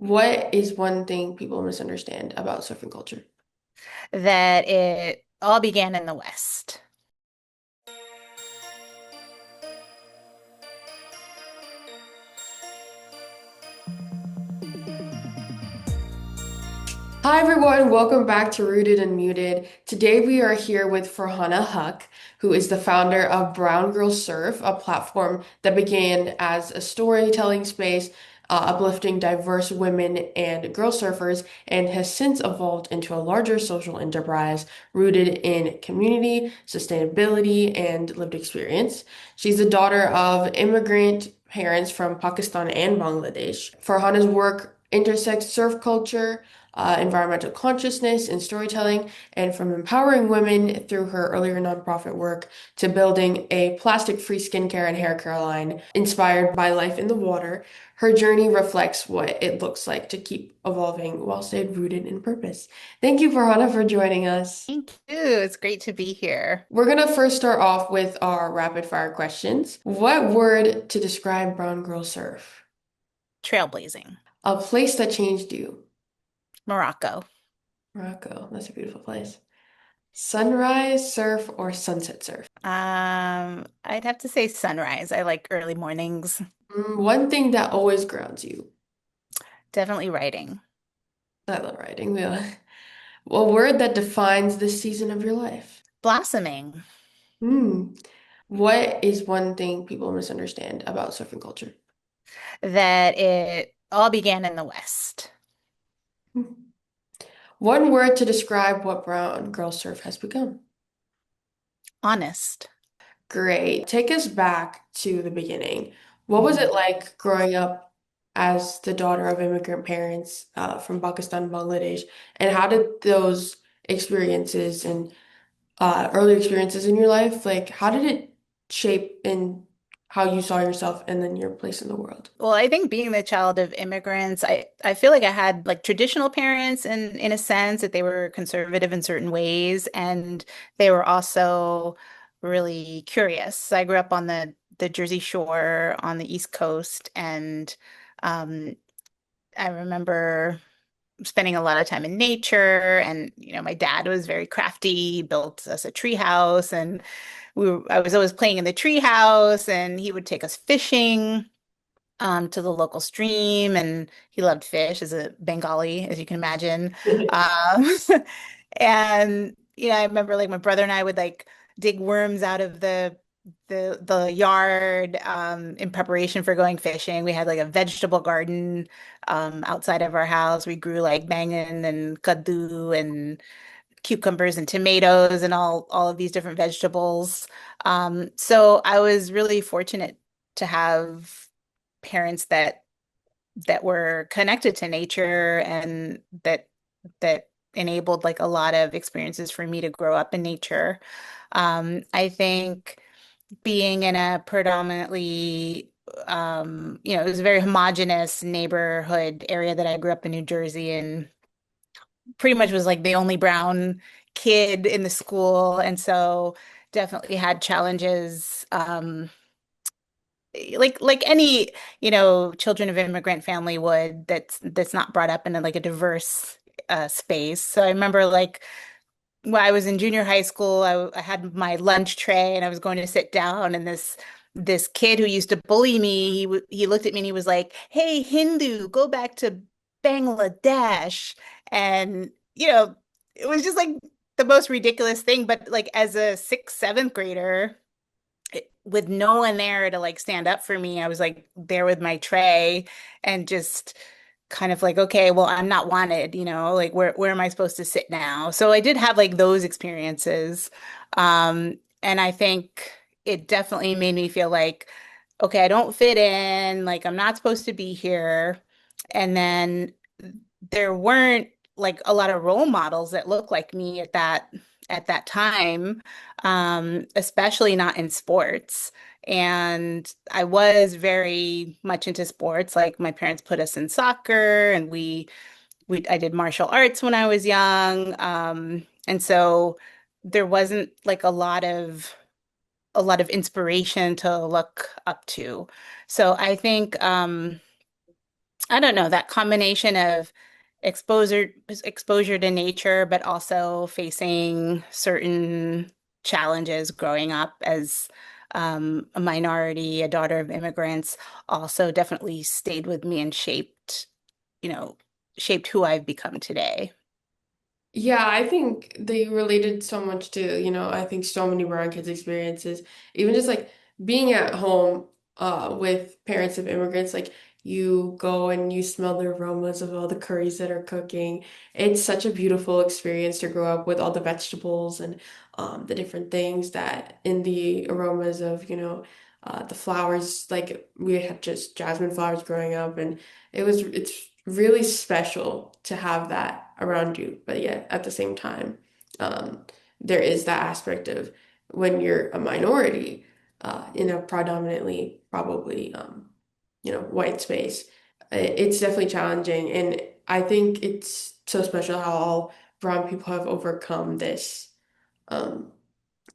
What is one thing people misunderstand about surfing culture? That it all began in the West. Hi everyone, welcome back to Rooted and Muted. Today we are here with Farhana Huq, who is the founder of Brown Girl Surf, a platform that began as a storytelling space, uplifting diverse women and girl surfers, and has since evolved into a larger social enterprise rooted in community, sustainability, and lived experience. She's the daughter of immigrant parents from Pakistan and Bangladesh. Farhana's work intersects surf culture, environmental consciousness and storytelling, and from empowering women through her earlier nonprofit work to building a plastic-free skincare and hair care line inspired by life in the water. Her journey reflects what it looks like to keep evolving while staying rooted in purpose. Thank you, Farhana, for joining us. Thank you. It's great to be here. We're gonna first start off with our rapid fire questions. What word to describe Brown Girl Surf? Trailblazing. A place that changed you. Morocco. Morocco, that's a beautiful place. Sunrise surf or sunset surf? I'd have to say sunrise. I like early mornings. One thing that always grounds you. Definitely writing. I love writing. Yeah. A word that defines this season of your life. Blossoming. Hmm. What is one thing people misunderstand about surfing culture? That it all began in the West. Hmm. One word to describe what brown girl surf has become. Honest. Great. Take us back to the beginning. What was it Mhm. like growing up as the daughter of immigrant parents from Pakistan, Bangladesh? And how did those experiences and early experiences in your life, like how did it shape in how you saw yourself and then your place in the world? Well, I think being the child of immigrants, I feel like I had like traditional parents in a sense that they were conservative in certain ways and they were also really curious. I grew up on the Jersey Shore on the East Coast and um I remember spending a lot of time in nature and my dad was very crafty, he built us a tree house and I was always playing in the tree house and he would take us fishing to the local stream, and he loved fish as a Bengali, as you can imagine. Um, and I remember like my brother and I would like dig worms out of the yard in preparation for going fishing. We had like a vegetable garden outside of our house. We grew like bangan and kaddu and cucumbers and tomatoes and all of these different vegetables. So I was really fortunate to have parents that were connected to nature and that enabled like a lot of experiences for me to grow up in nature. I think being in a predominantly it was a very homogenous neighborhood area that I grew up in New Jersey and pretty much was like the only brown kid in the school and so definitely had challenges like any, children of immigrant family would that's not brought up in like a diverse space. So I remember like when I was in junior high school, I had my lunch tray and I was going to sit down and this kid who used to bully me, he looked at me and he was like, "Hey, Hindu, go back to Bangladesh." And it was just like the most ridiculous thing, but like as a sixth, seventh grader, with no one there to like stand up for me, I was like there with my tray and just kind of like, okay, well, I'm not wanted, like where am I supposed to sit now? So I did have like those experiences. And I think it definitely made me feel like, okay, I don't fit in, like I'm not supposed to be here. And then there weren't like a lot of role models that looked like me at that time, especially not in sports. And I was very much into sports. Like my parents put us in soccer, and we I did martial arts when I was young. And so there wasn't like a lot of inspiration to look up to. So I think I don't know, that combination of exposure to nature, but also facing certain challenges growing up as a minority, a daughter of immigrants, also definitely stayed with me and you know, shaped who I've become today. Yeah, I think they related so much to, I think so many brown kids' experiences, even just like being at home with parents of immigrants, like you go and you smell the aromas of all the curries that are cooking. It's such a beautiful experience to grow up with all the vegetables and the different things that in the aromas of, the flowers, like we had just jasmine flowers growing up and it's really special to have that around you. But yet at the same time, um, there is that aspect of when you're a minority in a predominantly probably white space, it's definitely challenging. And I think it's so special how all brown people have overcome this. Um,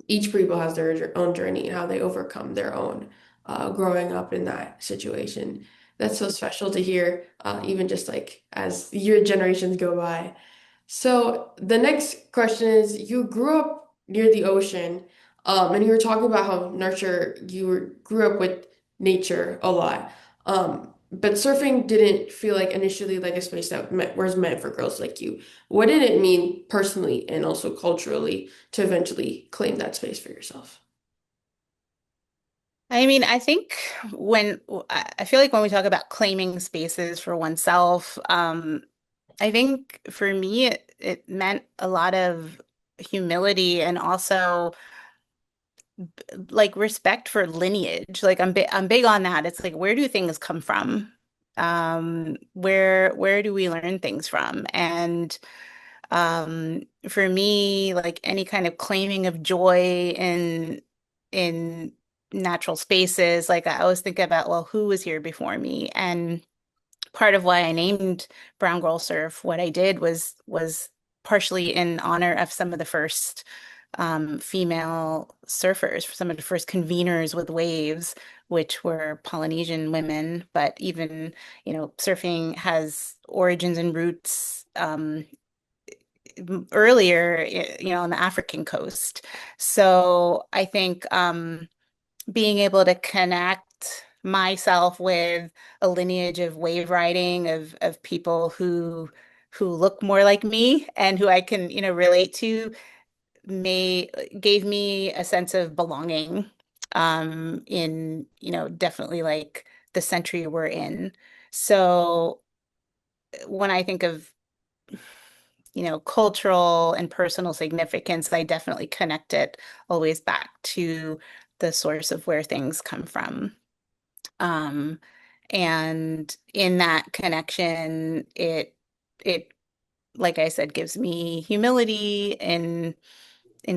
each people has their own journey and how they overcome their own growing up in that situation. That's so special to hear, even just like as your generations go by. So the next question is, you grew up near the ocean, and you were talking about how grew up with nature a lot. But surfing didn't feel like initially like a space that was meant for girls like you. What did it mean personally and also culturally to eventually claim that space for yourself? I mean, I think I feel like when we talk about claiming spaces for oneself, I think for me, it meant a lot of humility and also like respect for lineage. Like I'm big on that. It's like where do things come from? Where do we learn things from? And for me, like any kind of claiming of joy in natural spaces, like I always think about, well, who was here before me? And part of why I named Brown Girl Surf what I did was partially in honor of some of the first female surfers, some of the first conveners with waves, which were Polynesian women. But even, surfing has origins and roots earlier, on the African coast. So I think being able to connect myself with a lineage of wave riding of people who look more like me and who I can, relate to may gave me a sense of belonging in, definitely like the century we're in. So when I think of, cultural and personal significance, I definitely connect it always back to the source of where things come from. Um, and in that connection, it, like I said, gives me humility in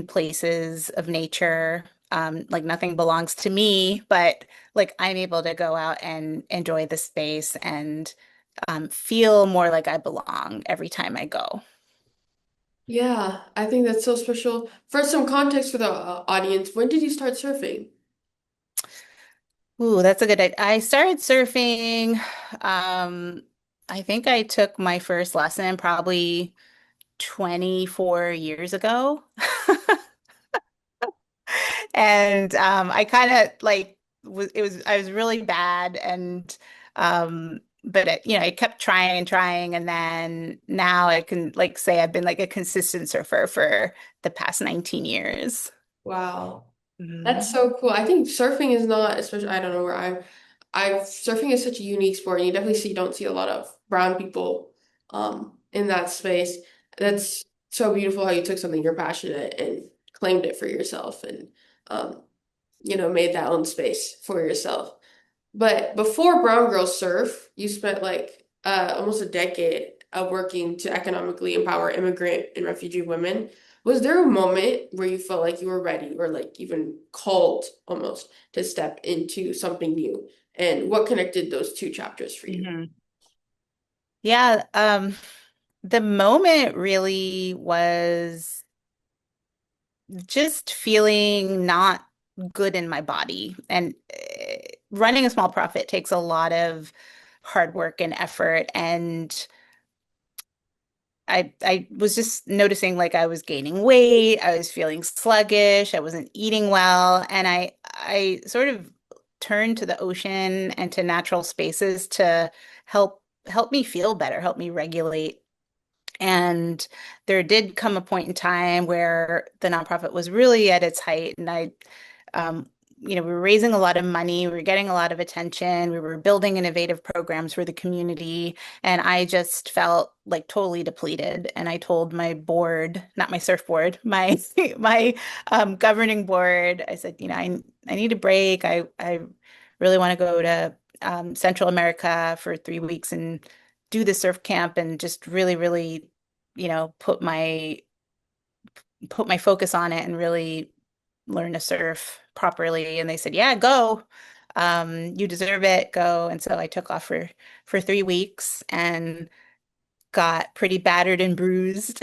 places of nature. Like nothing belongs to me, but like I'm able to go out and enjoy the space and feel more like I belong every time I go. Yeah, I think that's so special. For some context for the audience, when did you start surfing? Ooh, that's a good idea. I started surfing. Um, I think I took my first lesson probably 24 years ago. And I kind of like I was really bad and but I kept trying and trying and then now I can like say I've been like a consistent surfer for the past 19 years. Wow. That's Mhm. so cool. I think surfing is not, especially I don't know where surfing is such a unique sport, and you definitely don't see a lot of brown people in that space. That's so beautiful how you took something you're passionate and claimed it for yourself and um, made that own space for yourself. But before Brown Girl Surf, you spent like almost a decade working to economically empower immigrant and refugee women. Was there a moment where you felt like you were ready or like even called almost to step into something new? And what connected those two chapters for you? Mhm. Yeah, the moment really was just feeling not good in my body. And running a small profit takes a lot of hard work and effort. And I was just noticing like I was gaining weight, I was feeling sluggish, I wasn't eating well, and I sort of turned to the ocean and to natural spaces to help me feel better, help me regulate. And there did come a point in time where the nonprofit was really at its height, and um, we were raising a lot of money, we were getting a lot of attention, we were building innovative programs for the community, and I just felt like totally depleted. And I told my board, not my surfboard, my my governing board, I said, I need a break. I really want to go to Central America for 3 weeks and do the surf camp and just really, really, put my focus on it and really learn to surf properly. And they said, "Yeah, go. You deserve it. Go." And so I took off for 3 weeks and got pretty battered and bruised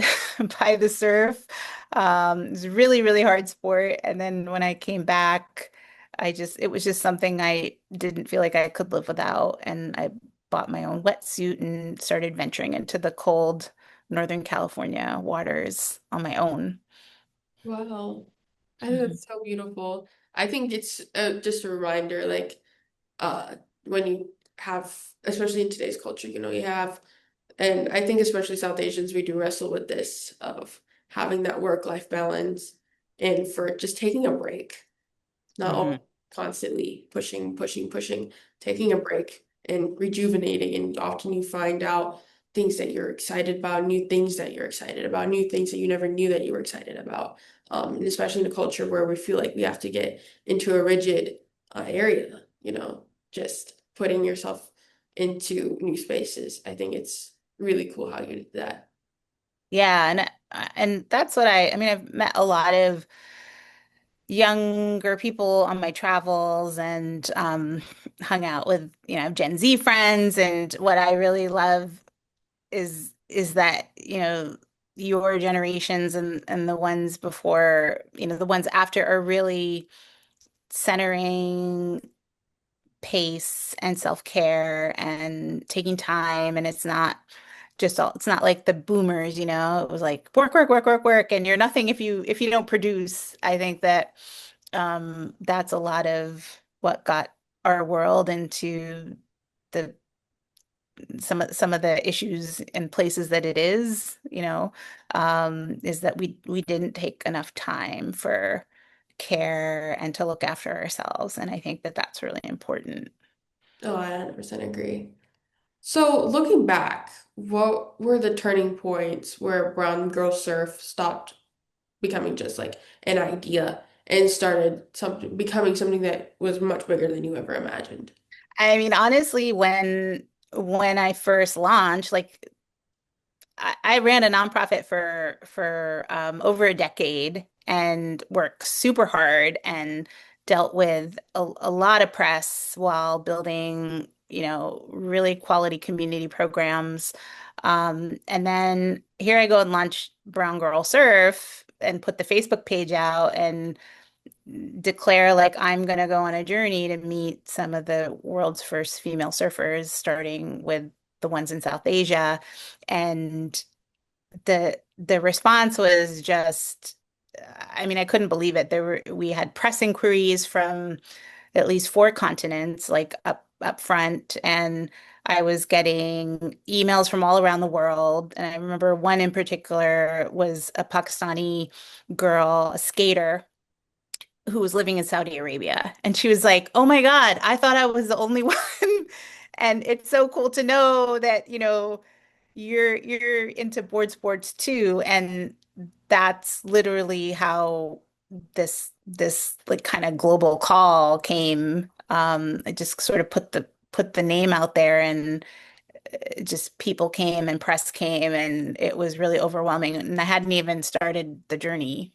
by the surf. It was a really, really hard sport. And then when I came back, it was just something I didn't feel like I could live without. And I bought my own wetsuit and started venturing into the cold Northern California waters on my own. Wow. I think Mhm. that's so beautiful. I think it's just a reminder, like, when you have, especially in today's culture, you have, and I think especially South Asians, we do wrestle with this of having that work-life balance and for just taking a break. Not Mhm. all constantly pushing, pushing, pushing, taking a break and rejuvenating. And often you find out things that you're excited about, new things that you're excited about, new things that you never knew that you were excited about. And especially in a culture where we feel like we have to get into a rigid area, just putting yourself into new spaces. I think it's really cool how you did that. Yeah, and that's what I mean, I've met a lot of younger people on my travels and hung out with, Gen Z friends. And what I really love is that, your generations and the ones before, the ones after are really centering pace and self-care and taking time. And it's not like the boomers, it was like work, work, work, work, work, and you're nothing if you don't produce. I think that that's a lot of what got our world into the some of the issues and places that it is that we didn't take enough time for care and to look after ourselves. And I think that that's really important. Oh, I 100% agree. So, looking back, what were the turning points where brown girl surf stopped becoming just like an idea and started becoming something that was much bigger than you ever imagined? I mean, honestly, when I first launched, like I ran a nonprofit for over a decade and worked super hard and dealt with a lot of press while building, really quality community programs. And then here I go and launch Brown Girl Surf and put the Facebook page out and declare like I'm going to go on a journey to meet some of the world's first female surfers, starting with the ones in South Asia. And the response was just, I mean, I couldn't believe it. We had press inquiries from at least four continents, like up front, and I was getting emails from all around the world. And I remember one in particular was a Pakistani girl, a skater who was living in Saudi Arabia. And she was like, "Oh my God, I thought I was the only one." And it's so cool to know that, you're into board sports too. And that's literally how this like kind of global call came. I just sort of put the name out there, and just people came and press came, and it was really overwhelming. And I hadn't even started the journey.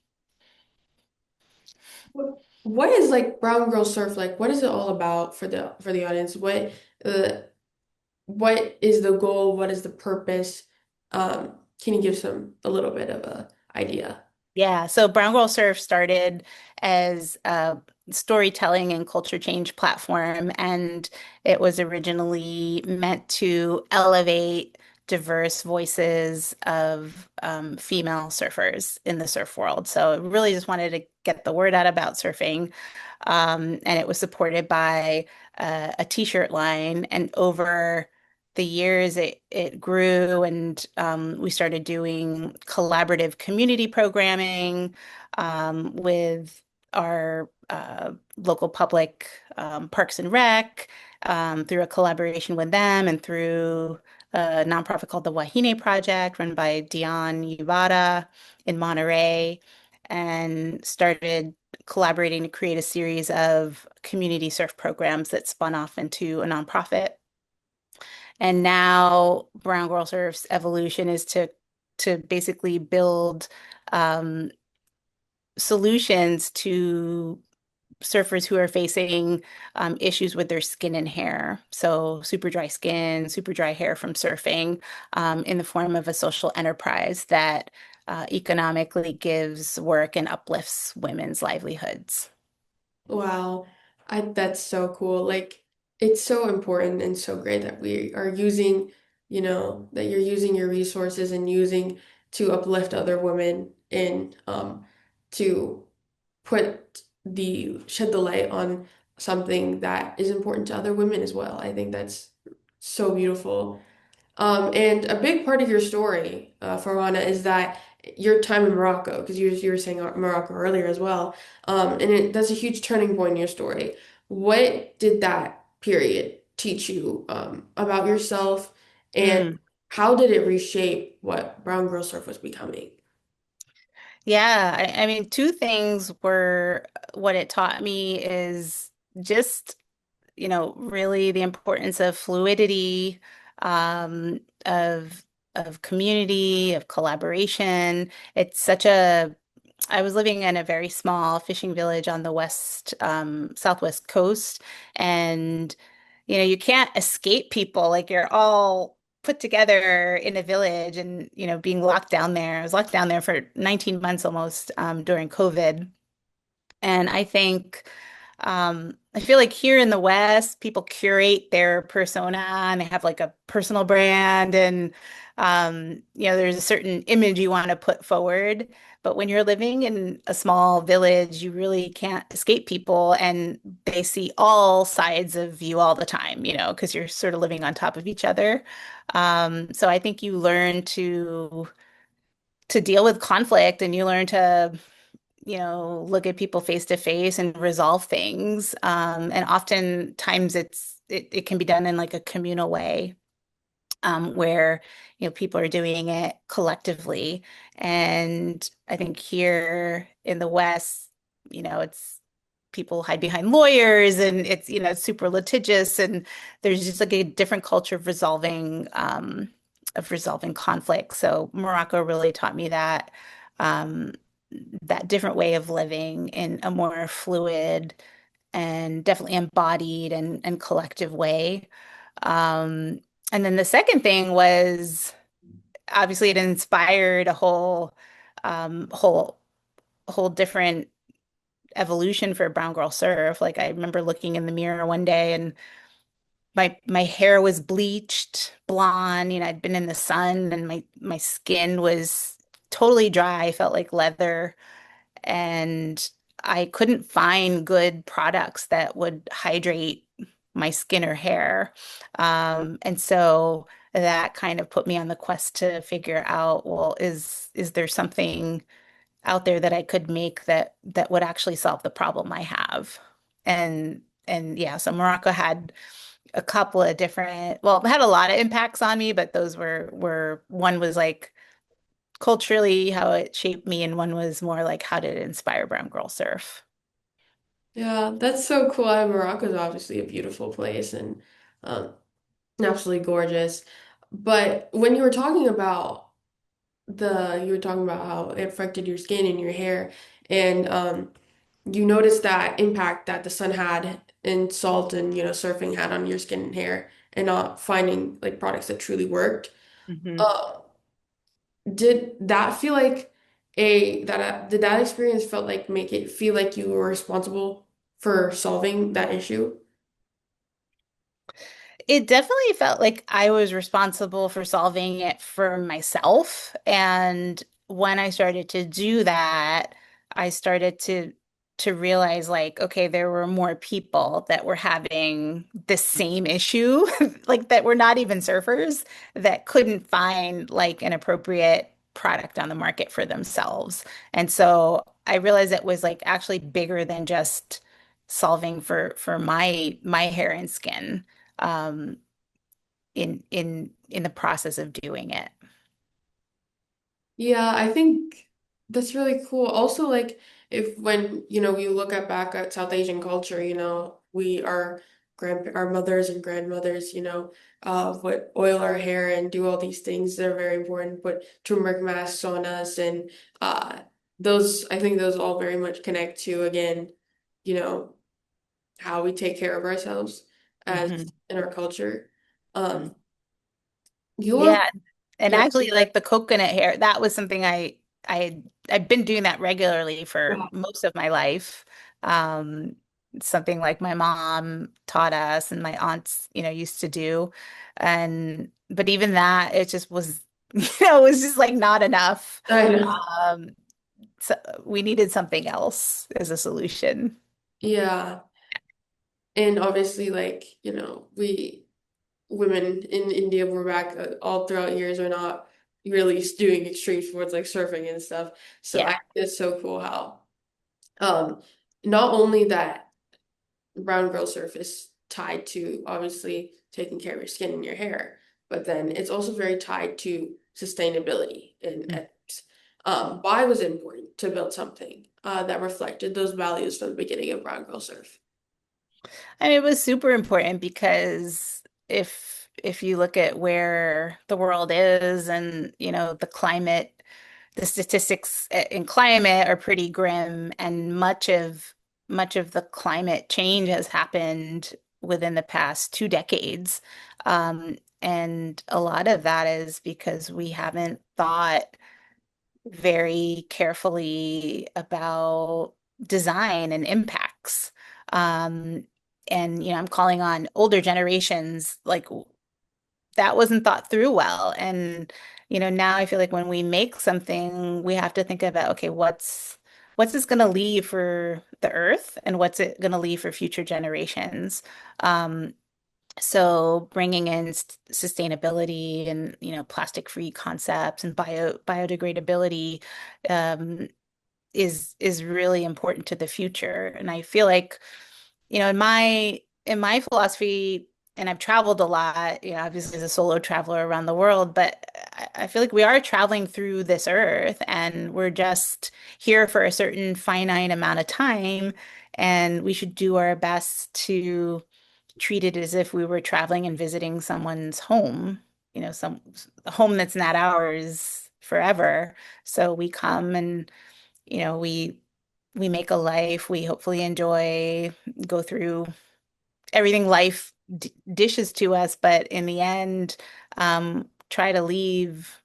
What is like brown girl surf like? What is it all about for the audience? Uh, what is the goal? What is the purpose? Can you give a little bit of a idea? Yeah, so Brown Girl Surf started as storytelling and culture change platform, and it was originally meant to elevate diverse voices of female surfers in the surf world. So it really just wanted to get the word out about surfing. And it was supported by a t-shirt line. And over the years, it grew, and we started doing collaborative community programming with our local public Parks and Rec through a collaboration with them and through a nonprofit called the Wahine Project, run by Dion Yubata in Monterey, and started collaborating to create a series of community surf programs that spun off into a nonprofit. And now Brown Girl Surf's evolution is to basically build um, solutions to surfers who are facing issues with their skin and hair. So super dry skin, super dry hair from surfing in the form of a social enterprise that economically gives work and uplifts women's livelihoods. Wow. That's so cool. Like it's so important and so great that we are using, that you're using your resources and using to uplift other women and to shed the light on something that is important to other women as well. I think that's so beautiful. And a big part of your story, Farhana, is that your time in Morocco, because you were saying Morocco earlier as well, that's a huge turning point in your story. What did that period teach you about yourself, and Mm. how did it reshape what Brown Girl Surf was becoming? Yeah, I mean, two things were what it taught me is just, really the importance of fluidity, of community, of collaboration. It's such a I was living in a very small fishing village on the southwest coast, and you can't escape people. Like you're all put together in a village, and being locked down there. I was locked down there for 19 months almost during COVID, and I feel like here in the West, people curate their persona and they have like a personal brand, and there's a certain image you want to put forward. But when you're living in a small village, you really can't escape people, and they see all sides of you all the time, because you're sort of living on top of each other. So I think you learn to deal with conflict, and you learn to look at people face to face and resolve things. And oftentimes it can be done in like a communal way, where, people are doing it collectively. And I think here in the West, it's people hide behind lawyers, and it's, it's super litigious, and there's just like a different culture of resolving conflict. So Morocco really taught me um, that different way of living in a more fluid and definitely embodied and collective way. Um, and then the second thing was obviously it inspired a um, whole, whole different evolution for Brown Girl Surf. Like I remember looking in the mirror one day, and my hair was bleached blonde. I'd been in the sun, and my skin was totally dry. I felt like leather, and I couldn't find good products that would hydrate my skin or hair. And so that kind of put me on the quest to figure out, well, is there something out there that I could make that would actually solve the problem I have? And yeah, so Morocco had a couple of different, well, it had a lot of impacts on me, but those were one was like culturally how it shaped me, and one was more like how did it inspire brown girl surf. Yeah, that's so cool. Morocco is obviously a beautiful place and um, absolutely gorgeous. But when you were talking about how it affected your skin and your hair, and you noticed that impact that the sun had and salt and surfing had on your skin and hair, and not finding like products that truly worked. Hmm. Uh, did that feel like did that experience felt like make it feel like you were responsible for solving that issue? It definitely felt like I was responsible for solving it for myself. And when I started to do that, I started to realize like, okay, there were more people that were having the same issue, like that were not even surfers that couldn't find like an appropriate product on the market for themselves. And so I realized it was like actually bigger than just solving for my hair and skin um, in the process of doing it. Yeah, I think that's really cool. Also, like if when, you look at back at South Asian culture, we our mothers and grandmothers, would oil our hair and do all these things that are very important, put turmeric masks on us and those I think those all very much connect to again, you know, how we take care of ourselves as Hmm. in our culture. Um, your Yeah. And yeah. actually like the coconut hair, that was something I've been doing that regularly for most of my life. Um, Something like my mom taught us and my aunts, used to do. And but even that, it just was, it was just like not enough. I know. Um, so we needed something else as a solution. Yeah. And obviously, like, we women in India were back all throughout years are not really doing extreme sports like surfing and stuff. So I Yeah. think it's so cool how um not only that brown girl surf is tied to obviously taking care of your skin and your hair, but then it's also very tied to sustainability and ethics. Why was it important to build something that reflected those values from the beginning of brown girl surf? I mean, it was super important because if you look at where the world is and, the climate, the statistics in climate are pretty grim and much of the climate change has happened within the past 2 decades. And a lot of that is because we haven't thought very carefully about design and impacts. Um, and I'm calling on older generations, like that wasn't thought through well. And now I feel like when we make something, we have to think about, okay, what's this going to leave for the earth and what's it going to leave for future generations? Um, so bringing in sustainability and plastic-free concepts and biodegradability um, is really important to the future. And I feel like in my philosophy, and I've traveled a lot, obviously as a solo traveler around the world, but I feel like we are traveling through this earth and we're just here for a certain finite amount of time, and we should do our best to treat it as if we were traveling and visiting someone's home, some a home that's not ours forever. So we come and, we make a life, we hopefully enjoy, go through everything life d dishes to us, but in the end, try to leave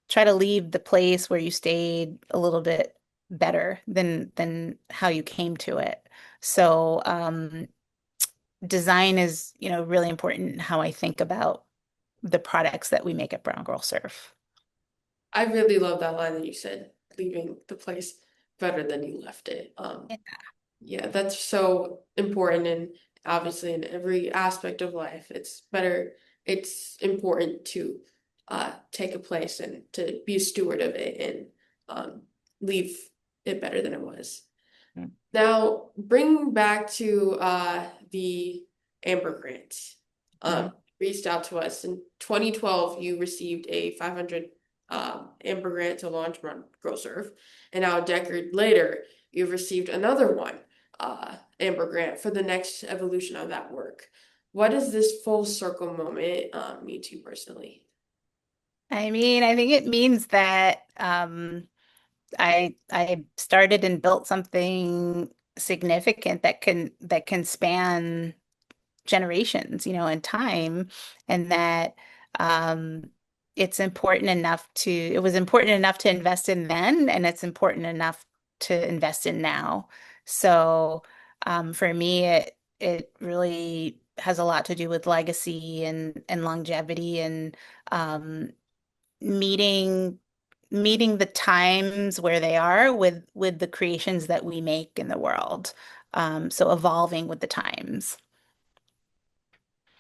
the place where you stayed a little bit better than how you came to it. So, design is, really important in how I think about the products that we make at Brown Girl Surf. I really love that line that you said, leaving the place better than you left it. Yeah, that's so important and obviously in every aspect of life. It's important to take a place and to be a steward of it and leave it better than it was. Yeah. Now, bringing back to the Amber Grant, Mhm. reached out to us in 2012. You received a 500 Amber Grant to launch Run Grow Serve, and now a decade later, you've received another one, Amber Grant, for the next evolution of that work. What does this full circle moment mean to you personally? I mean, I think it means that I started and built something significant that can span generations, and time, and that um, it was important enough to invest in then, and it's important enough to invest in now. So For me, it really has a lot to do with legacy and longevity and um, meeting meeting the times where they are with the creations that we make in the world. So evolving with the times.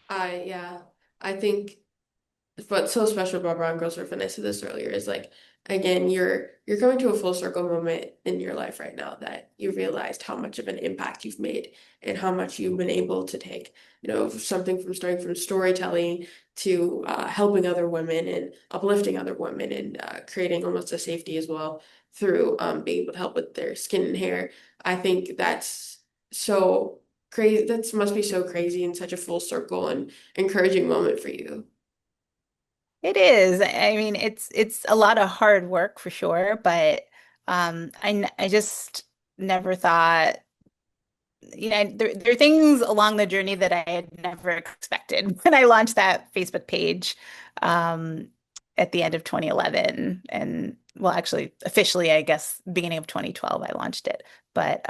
Yeah, I think what's so special about Brown Girl Surf, and I said this earlier, is like again, you're coming to a full circle moment in your life right now that you realized how much of an impact you've made and how much you've been able to take, something from starting from storytelling to helping other women and uplifting other women and creating almost a safety as well through being able to help with their skin and hair. I think that's so crazy. That must be so crazy and such a full circle and encouraging moment for you. It is. I mean, it's a lot of hard work for sure, but I just never thought, there are things along the journey that I had never expected when I launched that Facebook page um, at the end of 2011. And well, actually, officially, I guess, beginning of 2012, I launched it. But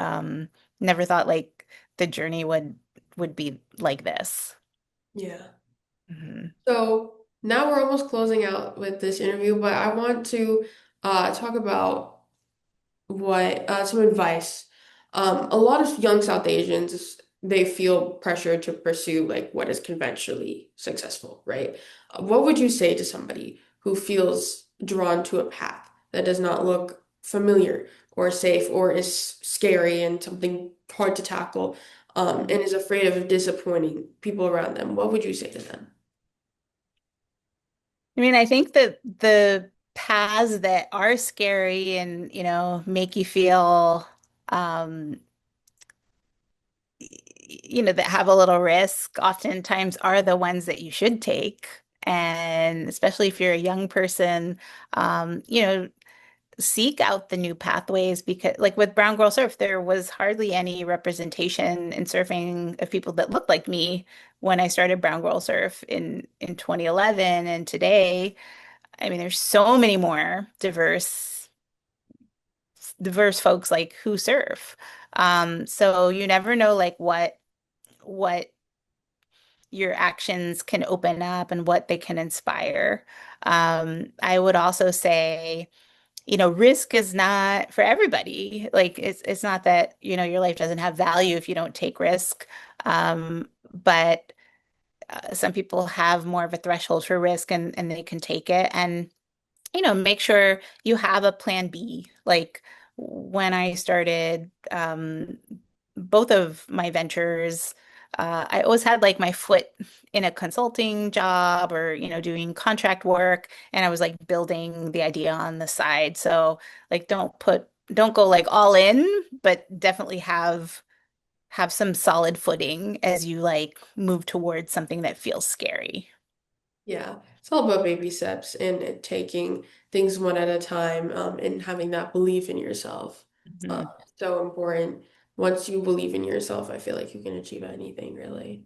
never thought like the journey would be like this. Yeah. Mhm. So now we're almost closing out with this interview, but I want to talk about what some advice. A lot of young South Asians, they feel pressure to pursue like what is conventionally successful, right? What would you say to somebody who feels drawn to a path that does not look familiar or safe or is scary and something hard to tackle, and is afraid of disappointing people around them? What would you say to them? I mean, I think that the paths that are scary and, make you feel, um, that have a little risk, oftentimes are the ones that you should take. And especially if you're a young person, seek out the new pathways because, like with Brown Girl Surf, there was hardly any representation in surfing of people that looked like me when I started Brown Girl Surf in 2011. And today, I mean, there's so many more diverse folks like who surf. So you never know like what your actions can open up and what they can inspire. I would also say, risk is not for everybody. Like it's not that, your life doesn't have value if you don't take risk. But some people have more of a threshold for risk and they can take it. And make sure you have a plan B. Like when I started both of my ventures, I always had like my foot in a consulting job or, doing contract work, and I was like building the idea on the side. So like don't go like all in, but definitely have some solid footing as you like move towards something that feels scary. Yeah, it's all about baby steps and taking things one at a time, and having that belief in yourself. Mhm. So important. Once you believe in yourself, I feel like you can achieve anything, really.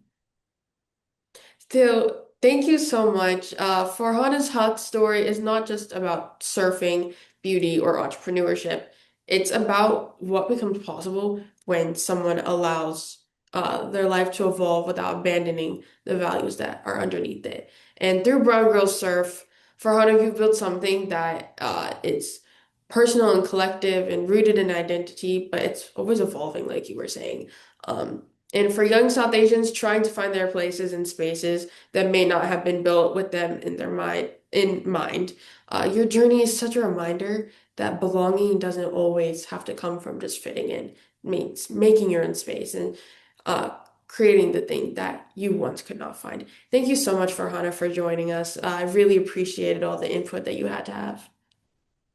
So, thank you so much. Farhana's Huq story is not just about surfing, beauty, or entrepreneurship. It's about what becomes possible when someone allows their life to evolve without abandoning the values that are underneath it. And through Brown Girl Surf, Farhana, you've built something that it's personal and collective and rooted in identity, but it's always evolving, like you were saying. Um, and for young South Asians trying to find their places in spaces that may not have been built with them in mind, your journey is such a reminder that belonging doesn't always have to come from just fitting in. It means making your own space and uh, creating the thing that you once could not find. Thank you so much, Farhana, for joining us. I really appreciated all the input that you had to have.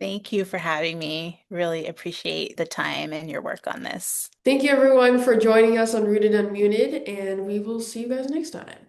Thank you for having me. Really appreciate the time and your work on this. Thank you, everyone, for joining us on Rooted Unmuted, and we will see you guys next time.